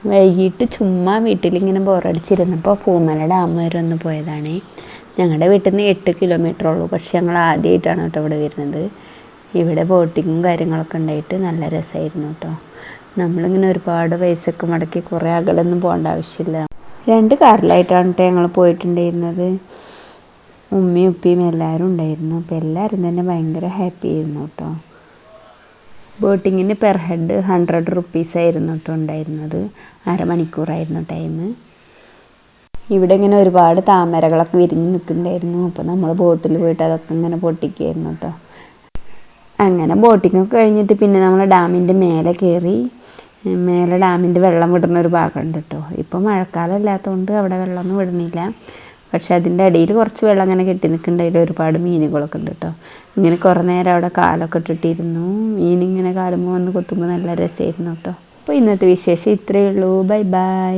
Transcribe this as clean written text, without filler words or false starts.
വൈകിട്ട് ചുമ്മാ വീട്ടിലിങ്ങനെ ബോറടിച്ചിരുന്നപ്പോൾ പൂമല ഡാം വരെ ഒന്ന് പോയതാണ്. ഞങ്ങളുടെ വീട്ടിൽ നിന്ന് 8 കിലോമീറ്റർ ഉള്ളൂ. പക്ഷെ ഞങ്ങൾ ആദ്യമായിട്ടാണ് കേട്ടോ ഇവിടെ വരുന്നത്. ഇവിടെ ബോട്ടിങ്ങും കാര്യങ്ങളൊക്കെ ഉണ്ടായിട്ട് നല്ല രസമായിരുന്നു കേട്ടോ. നമ്മളിങ്ങനെ ഒരുപാട് പൈസയൊക്കെ മുടക്കി കുറേ അകലൊന്നും പോകേണ്ട ആവശ്യമില്ല. 2 കാറിലായിട്ടാണ് കേട്ടോ ഞങ്ങൾ പോയിട്ടുണ്ടായിരുന്നത്. ഉമ്മയും ഉപ്പയും എല്ലാവരും ഉണ്ടായിരുന്നു. അപ്പോൾ എല്ലാവരും തന്നെ ഭയങ്കര ഹാപ്പി ആയിരുന്നു കേട്ടോ. ബോട്ടിങ്ങിന് പെർ ഹെഡ് 100 റുപ്പീസായിരുന്നു കേട്ടോ ഉണ്ടായിരുന്നത്. അരമണിക്കൂറായിരുന്നു ടൈം. ഇവിടെ ഇങ്ങനെ ഒരുപാട് താമരകളൊക്കെ വിരിഞ്ഞ് നിൽക്കുന്നുണ്ടായിരുന്നു. അപ്പോൾ നമ്മൾ ബോട്ടിൽ പോയിട്ട് അതൊക്കെ ഇങ്ങനെ പൊട്ടിക്കുകയായിരുന്നു കേട്ടോ. അങ്ങനെ ബോട്ടിങ്ങൊക്കെ കഴിഞ്ഞിട്ട് പിന്നെ നമ്മൾ ഡാമിൻ്റെ മേലെ കയറി. മേലെ ഡാമിൻ്റെ വെള്ളം വിടുന്ന ഒരു ഭാഗമുണ്ട് കേട്ടോ. ഇപ്പോൾ മഴക്കാലം ഇല്ലാത്തതുകൊണ്ട് അവിടെ വെള്ളമൊന്നും വിടുന്നില്ല. പക്ഷെ അതിൻ്റെ അടിയിൽ കുറച്ച് വെള്ളം അങ്ങനെ കെട്ടി നിൽക്കുന്നുണ്ട്. അതിൽ ഒരുപാട് മീനുകളൊക്കെ ഉണ്ട് കേട്ടോ. ഇങ്ങനെ കുറേ നേരം അവിടെ കാലൊക്കെ ഇട്ടിട്ടിരുന്നു. മീനിങ്ങനെ കാലുമ്പോൾ വന്ന് കൊത്തുമ്പോൾ നല്ല രസമായിരുന്നു കേട്ടോ. അപ്പോൾ ഇന്നത്തെ വിശേഷം ഇത്രയേ ഉള്ളൂ. Bye bye.